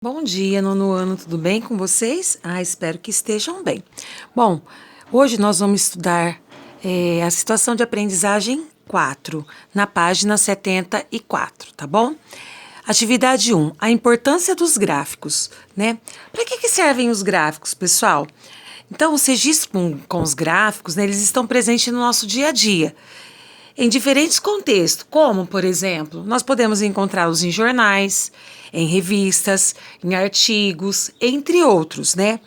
Bom dia, nono ano, tudo bem com vocês? Espero que estejam bem. Bom, hoje nós vamos estudar a situação de aprendizagem 4, na página 74, tá bom? Atividade 1, a importância dos gráficos, né? Para que servem os gráficos, pessoal? Então, os registros com os gráficos, né, eles estão presentes no nosso dia a dia, em diferentes contextos, como, por exemplo, nós podemos encontrá-los em jornais, em revistas, em artigos, entre outros, né?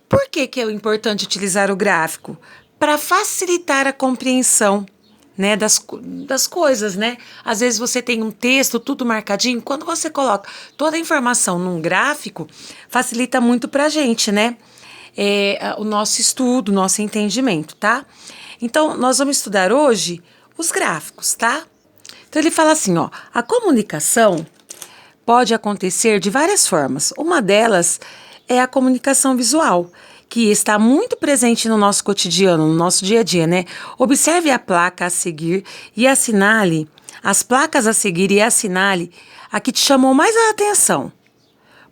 Por que é importante utilizar o gráfico? Para facilitar a compreensão, né, das coisas, né? Às vezes você tem um texto tudo marcadinho, quando você coloca toda a informação num gráfico, facilita muito para a gente, né? O nosso estudo, o nosso entendimento, tá? Então, nós vamos estudar hoje os gráficos, tá? Então, ele fala assim, ó, a comunicação pode acontecer de várias formas. Uma delas é a comunicação visual, que está muito presente no nosso cotidiano, no nosso dia a dia, né? Observe a placa a seguir e assinale, as placas a seguir e assinale a que te chamou mais a atenção.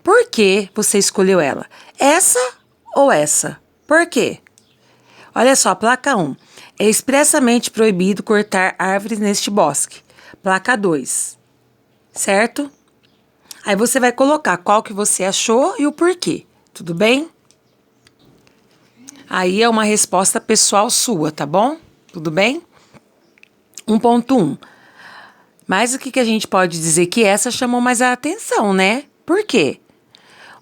Por que você escolheu ela? Essa ou essa? Por quê? Olha só, placa 1. É expressamente proibido cortar árvores neste bosque. Placa 2. Certo? Aí você vai colocar qual que você achou e o porquê. Tudo bem? Aí é uma resposta pessoal sua, tá bom? Tudo bem? 1.1. Mas o que a gente pode dizer que essa chamou mais a atenção, né? Por quê?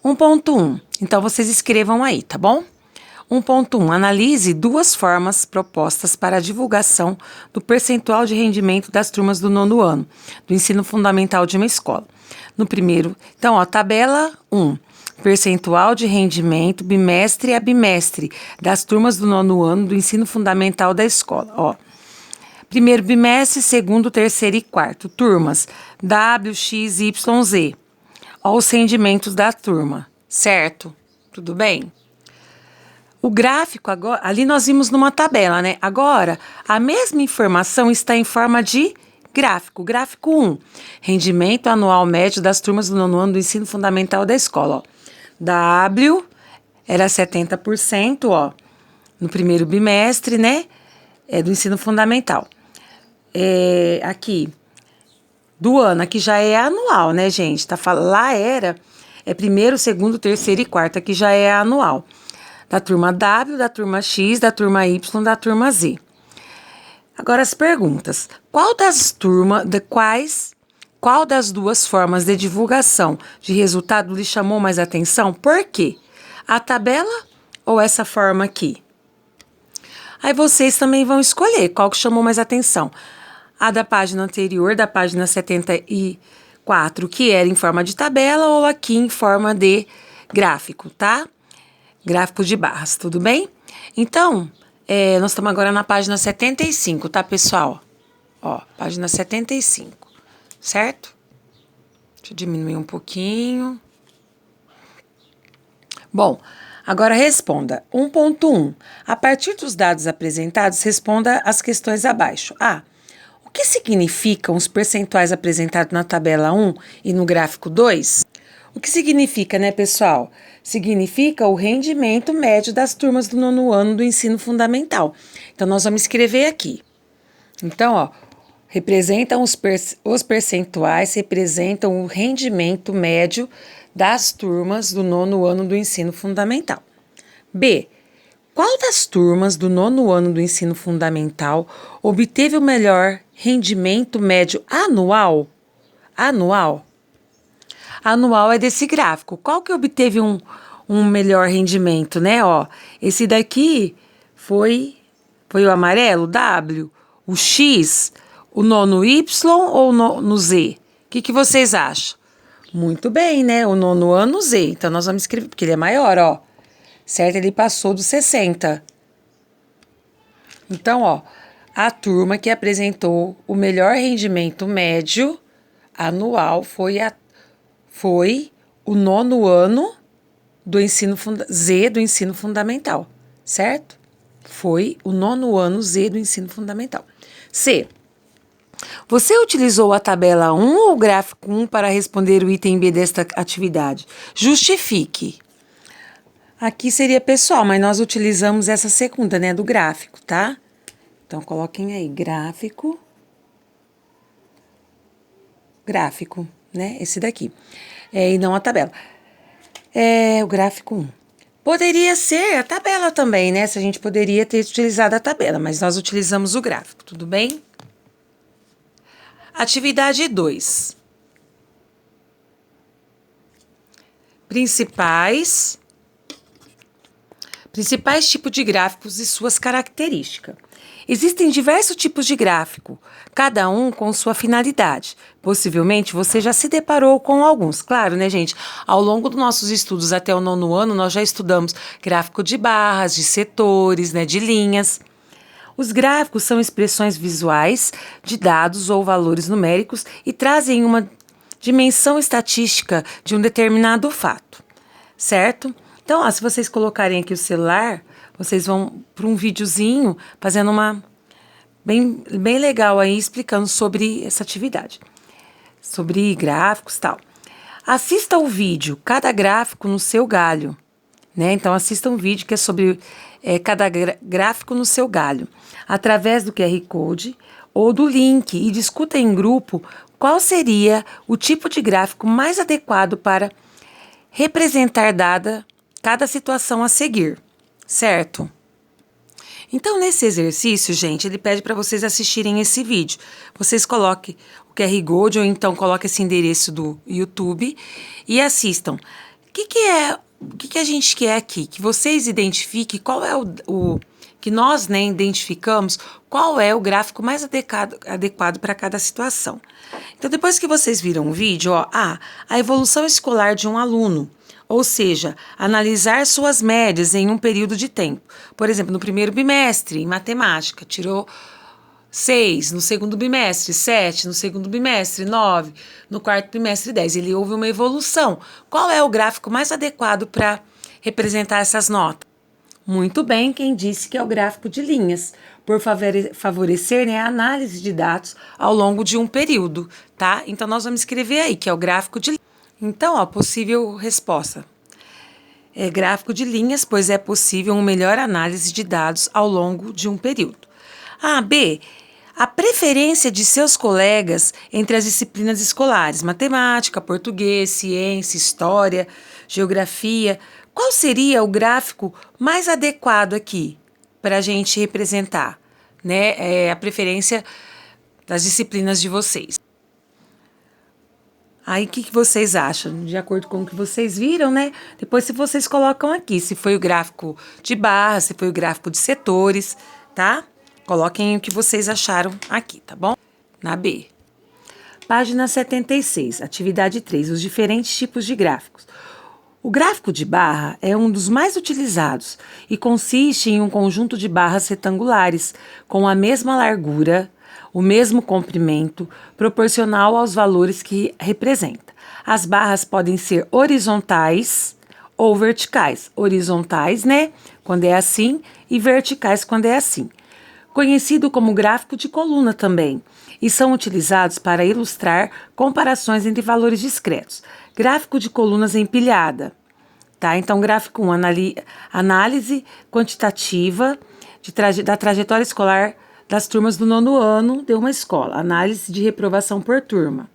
1.1. Então vocês escrevam aí, tá bom? 1.1. Analise duas formas propostas para a divulgação do percentual de rendimento das turmas do nono ano do ensino fundamental de uma escola. No primeiro, então, ó, tabela 1. Percentual de rendimento bimestre a bimestre das turmas do nono ano do ensino fundamental da escola. Ó, primeiro bimestre, segundo, terceiro e quarto. Turmas W, X, Y, Z. Ó, os rendimentos da turma, certo? Tudo bem? O gráfico, agora, ali nós vimos numa tabela, né? Agora, a mesma informação está em forma de gráfico. Gráfico 1, rendimento anual médio das turmas do nono ano do ensino fundamental da escola. Ó. W era 70%, ó, no primeiro bimestre, né? Do ensino fundamental. Aqui, do ano, aqui já é anual, né, gente? Lá é primeiro, segundo, terceiro e quarto, aqui já é anual. Da turma W, da turma X, da turma Y, da turma Z. Agora as perguntas. Qual das duas formas de divulgação de resultado lhe chamou mais atenção? Por quê? A tabela ou essa forma aqui? Aí vocês também vão escolher qual que chamou mais atenção. A da página anterior, da página 74, que era em forma de tabela, ou aqui em forma de gráfico, tá? Gráfico de barras, tudo bem? Então, nós estamos agora na página 75, tá, pessoal? Ó, página 75, certo? Deixa eu diminuir um pouquinho. Bom, agora responda. 1.1. A partir dos dados apresentados, responda as questões abaixo. A. O que significam os percentuais apresentados na tabela 1 e no gráfico 2? O que significa, né, pessoal? Significa o rendimento médio das turmas do nono ano do ensino fundamental. Então, nós vamos escrever aqui. Então, ó, os percentuais representam o rendimento médio das turmas do nono ano do ensino fundamental. B. Qual das turmas do nono ano do ensino fundamental obteve o melhor rendimento médio anual? Anual? Anual é desse gráfico. Qual que obteve um melhor rendimento, né? Ó, esse daqui foi o amarelo, W, o X, o nono Y ou no Z? O que vocês acham? Muito bem, né? O nono ano Z. Então, nós vamos escrever, porque ele é maior, ó. Certo? Ele passou dos 60. Então, ó, a turma que apresentou o melhor rendimento médio anual foi o nono ano do ensino Z do ensino fundamental, certo? Foi o nono ano Z do ensino fundamental. C. Você utilizou a tabela 1 ou o gráfico 1 para responder o item B desta atividade? Justifique. Aqui seria pessoal, mas nós utilizamos essa segunda, né, do gráfico, tá? Então, coloquem aí, gráfico, né, esse daqui, e não a tabela. O gráfico 1. Poderia ser a tabela também, né, se a gente poderia ter utilizado a tabela, mas nós utilizamos o gráfico, tudo bem? Atividade 2. Principais tipos de gráficos e suas características. Existem diversos tipos de gráfico, cada um com sua finalidade. Possivelmente você já se deparou com alguns. Claro, né, gente? Ao longo dos nossos estudos até o 9º ano, nós já estudamos gráfico de barras, de setores, né, de linhas. Os gráficos são expressões visuais de dados ou valores numéricos e trazem uma dimensão estatística de um determinado fato, certo? Então, ó, se vocês colocarem aqui o celular, vocês vão para um videozinho fazendo uma bem legal aí, explicando sobre essa atividade, sobre gráficos e tal. Assista o vídeo, cada gráfico no seu galho, né? Então, assista um vídeo que é sobre cada gráfico no seu galho, através do QR Code ou do link, e discuta em grupo qual seria o tipo de gráfico mais adequado para representar dada cada situação a seguir, certo? Então, nesse exercício, gente, ele pede para vocês assistirem esse vídeo. Vocês coloquem o QR Code ou então coloquem esse endereço do YouTube e assistam. O que a gente quer aqui? Que vocês identifiquem qual é que nós, né, identificamos qual é o gráfico mais adequado para cada situação. Então, depois que vocês viram o vídeo, ó, a evolução escolar de um aluno, ou seja, analisar suas médias em um período de tempo. Por exemplo, no primeiro bimestre, em matemática, tirou 6, no segundo bimestre, 7, no segundo bimestre, 9, no quarto bimestre, 10. Ele houve uma evolução. Qual é o gráfico mais adequado para representar essas notas? Muito bem, quem disse que é o gráfico de linhas, por favorecer, né, a análise de dados ao longo de um período, tá? Então, nós vamos escrever aí que é o gráfico de linhas. Então, ó, possível resposta. É gráfico de linhas, pois é possível uma melhor análise de dados ao longo de um período. B. A preferência de seus colegas entre as disciplinas escolares, matemática, português, ciência, história, geografia. Qual seria o gráfico mais adequado aqui para a gente representar, né, a preferência das disciplinas de vocês? Aí, o que vocês acham? De acordo com o que vocês viram, né? Depois, se vocês colocam aqui, se foi o gráfico de barras, se foi o gráfico de setores, tá? Coloquem o que vocês acharam aqui, tá bom? Na B. Página 76, atividade 3, os diferentes tipos de gráficos. O gráfico de barra é um dos mais utilizados e consiste em um conjunto de barras retangulares com a mesma largura, o mesmo comprimento, proporcional aos valores que representa. As barras podem ser horizontais ou verticais. Horizontais, né, quando é assim, e verticais quando é assim. Conhecido como gráfico de coluna também, e são utilizados para ilustrar comparações entre valores discretos. Gráfico de colunas empilhada, tá? Então, gráfico 1, análise quantitativa da trajetória escolar das turmas do 9º ano de uma escola. Análise de reprovação por turma.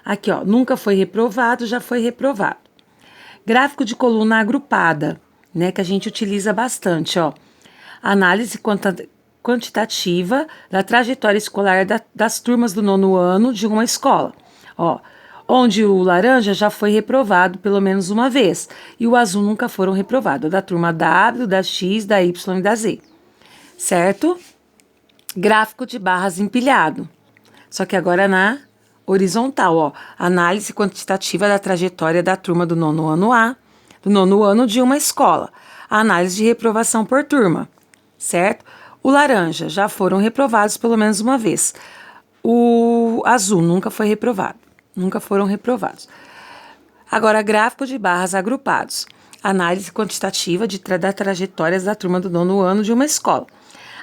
Aqui, ó, nunca foi reprovado, já foi reprovado. Gráfico de coluna agrupada, né, que a gente utiliza bastante, ó. Análise quantitativa da trajetória escolar das turmas do 9º ano de uma escola, ó, onde o laranja já foi reprovado pelo menos uma vez e o azul nunca foram reprovados, da turma W, da X, da Y e da Z, certo? Gráfico de barras empilhado, só que agora na horizontal, ó, análise quantitativa da trajetória da turma do 9º ano A, do 9º ano de uma escola, a análise de reprovação por turma, certo? O laranja já foram reprovados pelo menos uma vez. O azul nunca foi reprovado. Nunca foram reprovados. Agora, gráfico de barras agrupados. Análise quantitativa da trajetórias da turma do 9º ano de uma escola.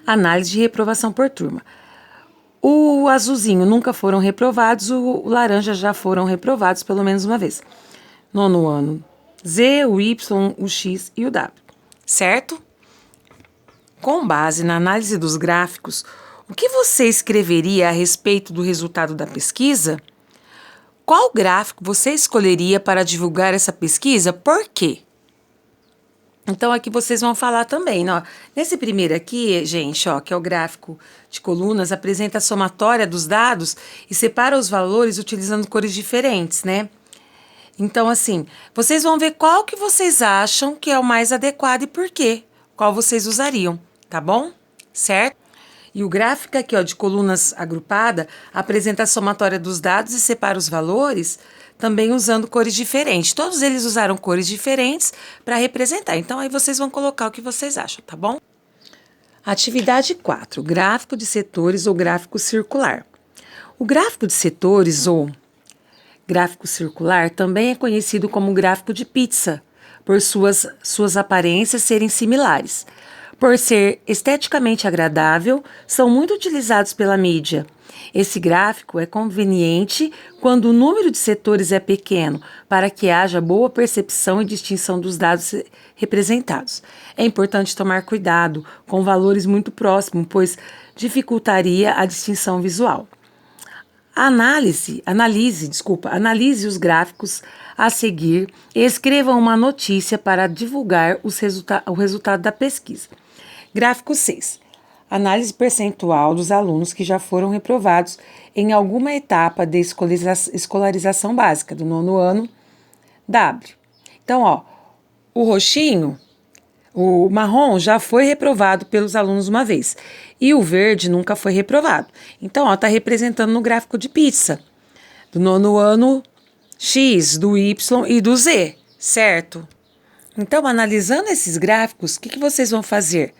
Análise de reprovação por turma. O azulzinho nunca foram reprovados, o laranja já foram reprovados pelo menos uma vez. Nono ano, Z, o Y, o X e o W, certo? Com base na análise dos gráficos, o que você escreveria a respeito do resultado da pesquisa? Qual gráfico você escolheria para divulgar essa pesquisa? Por quê? Então, aqui vocês vão falar também, ó. Nesse primeiro aqui, gente, ó, que é o gráfico de colunas, apresenta a somatória dos dados e separa os valores utilizando cores diferentes, né? Então, assim, vocês vão ver qual que vocês acham que é o mais adequado e por quê. Qual vocês usariam, tá bom? Certo? E o gráfico aqui, ó, de colunas agrupada, apresenta a somatória dos dados e separa os valores, também usando cores diferentes. Todos eles usaram cores diferentes para representar. Então, aí vocês vão colocar o que vocês acham, tá bom? Atividade 4, gráfico de setores ou gráfico circular. O gráfico de setores ou gráfico circular também é conhecido como gráfico de pizza, por suas aparências serem similares. Por ser esteticamente agradável, são muito utilizados pela mídia. Esse gráfico é conveniente quando o número de setores é pequeno, para que haja boa percepção e distinção dos dados representados. É importante tomar cuidado com valores muito próximos, pois dificultaria a distinção visual. Analise os gráficos a seguir e escreva uma notícia para divulgar o resultado da pesquisa. Gráfico 6. Análise percentual dos alunos que já foram reprovados em alguma etapa de escolarização básica do nono ano W. Então, ó, o roxinho, o marrom já foi reprovado pelos alunos uma vez e o verde nunca foi reprovado. Então, ó, tá representando no gráfico de pizza do nono ano X, do Y e do Z, certo? Então, analisando esses gráficos, o que vocês vão fazer?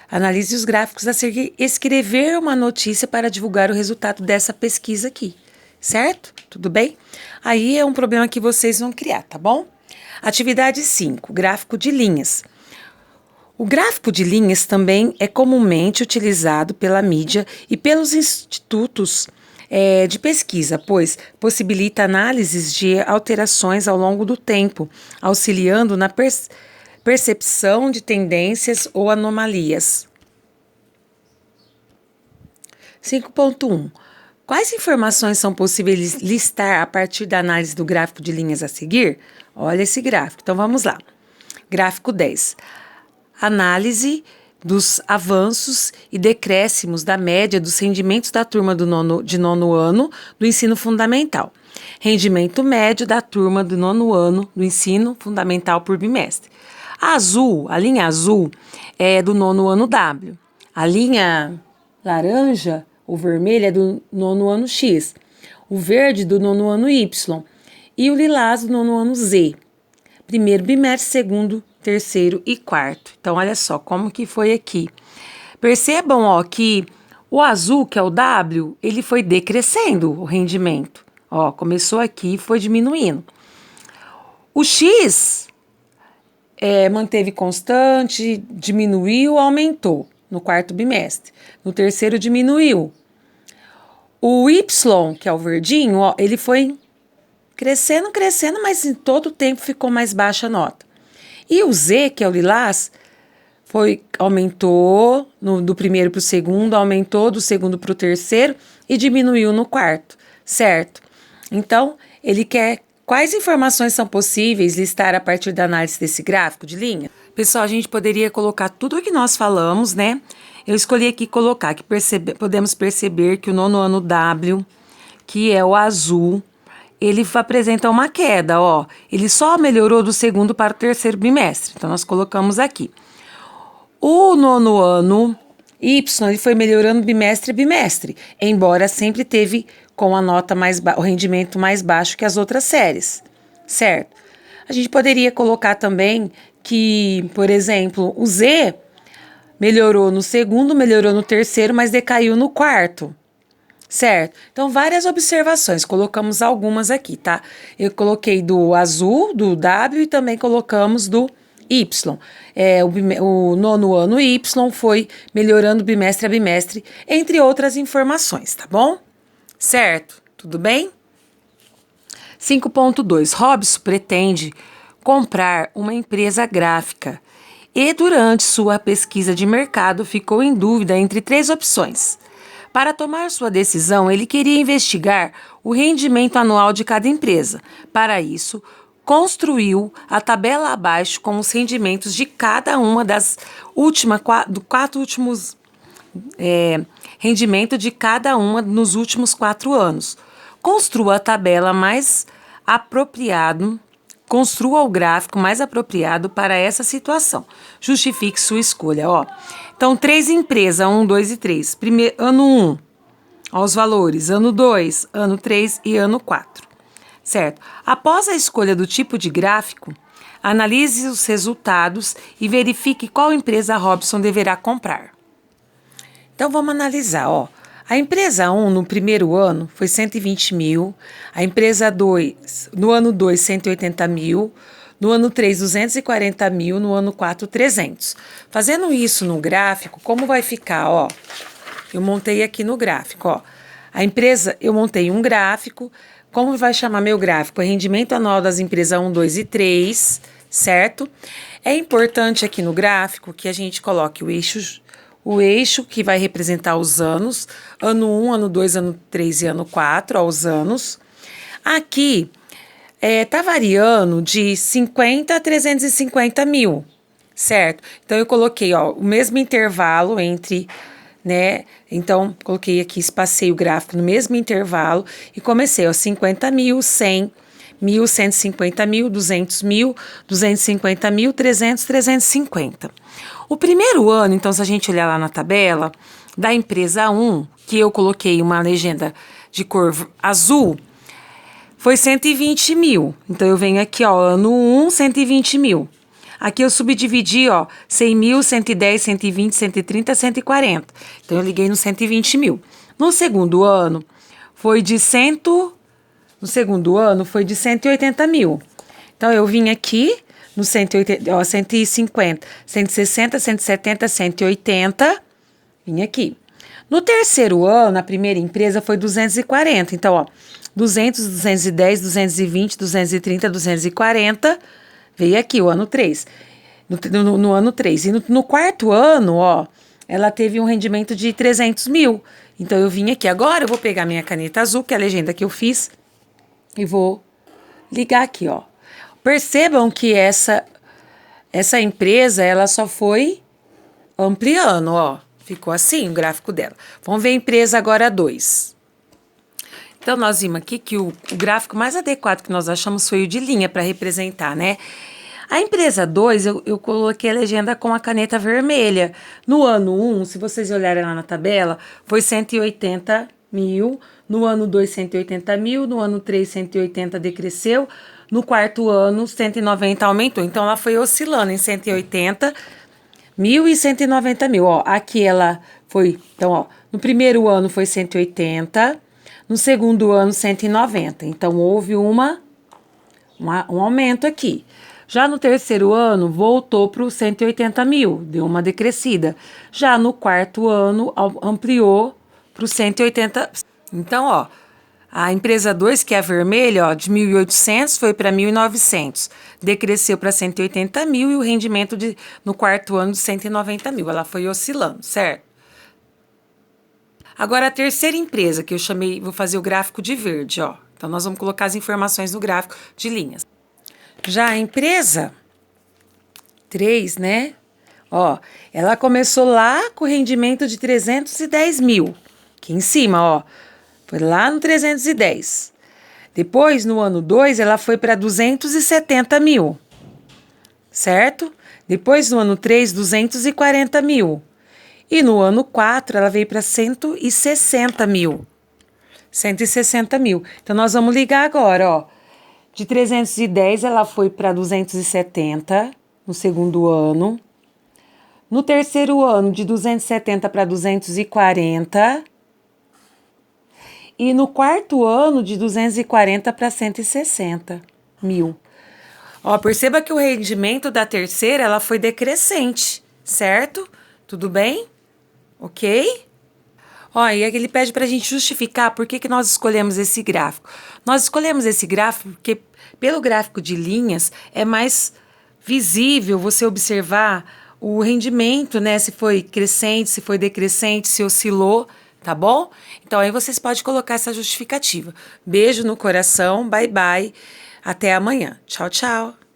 Analise os gráficos a seguir, escrever uma notícia para divulgar o resultado dessa pesquisa aqui, certo? Tudo bem? Aí é um problema que vocês vão criar, tá bom? Atividade 5, gráfico de linhas. O gráfico de linhas também é comumente utilizado pela mídia e pelos institutos de pesquisa, pois possibilita análises de alterações ao longo do tempo, auxiliando na percepção de tendências ou anomalias. 5.1. Quais informações são possíveis listar a partir da análise do gráfico de linhas a seguir? Olha esse gráfico, então vamos lá. Gráfico 10. Análise dos avanços e decréscimos da média dos rendimentos da turma de nono ano do ensino fundamental. Rendimento médio da turma do nono ano do ensino fundamental por bimestre. A linha azul é do nono ano W. A linha laranja ou vermelha é do nono ano X. O verde do nono ano Y. E o lilás do nono ano Z. Primeiro bimestre, segundo, terceiro e quarto. Então, olha só como que foi aqui. Percebam, ó, que o azul, que é o W, ele foi decrescendo o rendimento. Ó, começou aqui e foi diminuindo. O X manteve constante, diminuiu, aumentou no quarto bimestre. No terceiro diminuiu. O Y, que é o verdinho, ó, ele foi crescendo, mas em todo o tempo ficou mais baixa a nota. E o Z, que é o lilás, aumentou do primeiro para o segundo, aumentou do segundo para o terceiro e diminuiu no quarto, certo? Então, ele quer quais informações são possíveis listar a partir da análise desse gráfico de linha? Pessoal, a gente poderia colocar tudo o que nós falamos, né? Eu escolhi aqui colocar que podemos perceber que o nono ano W, que é o azul, ele apresenta uma queda, ó. Ele só melhorou do segundo para o terceiro bimestre. Então, nós colocamos aqui. O nono ano Y, ele foi melhorando bimestre a bimestre, embora sempre teve com a nota o rendimento mais baixo que as outras séries, certo? A gente poderia colocar também que, por exemplo, o Z melhorou no segundo, melhorou no terceiro, mas decaiu no quarto, certo? Então, várias observações, colocamos algumas aqui, tá? Eu coloquei do azul, do W, e também colocamos do Y. O nono ano Y foi melhorando bimestre a bimestre, entre outras informações, tá bom? Certo? Tudo bem? 5.2. Robson pretende comprar uma empresa gráfica e, durante sua pesquisa de mercado, ficou em dúvida entre 3 opções. Para tomar sua decisão, ele queria investigar o rendimento anual de cada empresa. Para isso, construiu a tabela abaixo com os rendimentos de cada uma das quatro últimos rendimento de cada uma nos últimos 4 anos. Construa a tabela mais apropriado, construa o gráfico mais apropriado para essa situação. Justifique sua escolha, ó. Então, 3 empresas, 1, 2 e 3. Primeiro, ano 1, ó, os valores. Ano 2, ano 3 e ano 4. Certo? Após a escolha do tipo de gráfico, analise os resultados e verifique qual empresa Robson deverá comprar. Então, vamos analisar, ó. A empresa 1, no primeiro ano, foi 120 mil. A empresa 2, no ano 2, 180 mil. No ano 3, 240 mil. No ano 4, 300. Fazendo isso no gráfico, como vai ficar, ó? Eu montei aqui no gráfico, ó. A empresa, eu montei um gráfico. Como vai chamar meu gráfico? É rendimento anual das empresas 1, 2 e 3, certo? É importante aqui no gráfico que a gente coloque o eixo que vai representar os anos, ano 1, ano 2, ano 3 e ano 4, ó, os anos. Aqui, tá variando de 50 a 350 mil, certo? Então, eu coloquei, ó, o mesmo intervalo entre, né? Então, coloquei aqui, espacei o gráfico no mesmo intervalo e comecei, ó, 50 mil, 100 mil, 150 mil, 200 mil, 250 mil, 300, 350. O primeiro ano, então, se a gente olhar lá na tabela, da empresa 1, que eu coloquei uma legenda de cor azul, foi 120 mil. Então, eu venho aqui, ó, ano 1, 120 mil. Aqui eu subdividi, ó, 100 mil, 110, 120, 130, 140. Então, eu liguei no 120 mil. No segundo ano, foi de 180 mil. Então, eu vim aqui no 180, ó, 150, 160, 170, 180, vim aqui. No terceiro ano, a primeira empresa foi 240. Então, ó, 200, 210, 220, 230, 240, veio aqui o ano 3. No ano 3. E no quarto ano, ó, ela teve um rendimento de 300 mil. Então, eu vim aqui. Agora, eu vou pegar minha caneta azul, que é a legenda que eu fiz, e vou ligar aqui, ó. Percebam que essa empresa, ela só foi ampliando, ó. Ficou assim o gráfico dela. Vamos ver a empresa agora 2. Então, nós vimos aqui que o gráfico mais adequado que nós achamos foi o de linha para representar, né? A empresa 2, eu coloquei a legenda com a caneta vermelha. No ano 1, se vocês olharem lá na tabela, foi 180 mil. No ano 2, 180 mil. No ano 3, 180 decresceu. No quarto ano, 190 aumentou. Então, ela foi oscilando em 180 mil e 190 mil. Ó, aqui ela foi... Então, ó, no primeiro ano foi 180. No segundo ano, 190. Então, houve um aumento aqui. Já no terceiro ano, voltou para os 180 mil. Deu uma decrescida. Já no quarto ano, ampliou para os 180. Então, ó... A empresa 2, que é a vermelha, ó, de 1.800 foi para 1.900. Decresceu para 180 mil e o rendimento no quarto ano de 190 mil. Ela foi oscilando, certo? Agora, a terceira empresa, que eu chamei, vou fazer o gráfico de verde, ó. Então, nós vamos colocar as informações no gráfico de linhas. Já a empresa 3, né? Ó, ela começou lá com rendimento de 310 mil. Aqui em cima, ó. Foi lá no 310. Depois, no ano 2, ela foi para 270 mil. Certo? Depois, no ano 3, 240 mil. E no ano 4, ela veio para 160 mil. 160 mil. Então, nós vamos ligar agora, ó. De 310, ela foi para 270 no segundo ano. No terceiro ano, de 270 para 240. E no quarto ano, de 240 para 160 mil. Ó, perceba que o rendimento da terceira, ela foi decrescente, certo? Tudo bem? Ok? Ó, e aqui ele pede para a gente justificar por que nós escolhemos esse gráfico. Nós escolhemos esse gráfico porque, pelo gráfico de linhas, é mais visível você observar o rendimento, né? Se foi crescente, se foi decrescente, se oscilou, tá bom? Então, aí vocês podem colocar essa justificativa. Beijo no coração, bye bye, até amanhã. Tchau, tchau.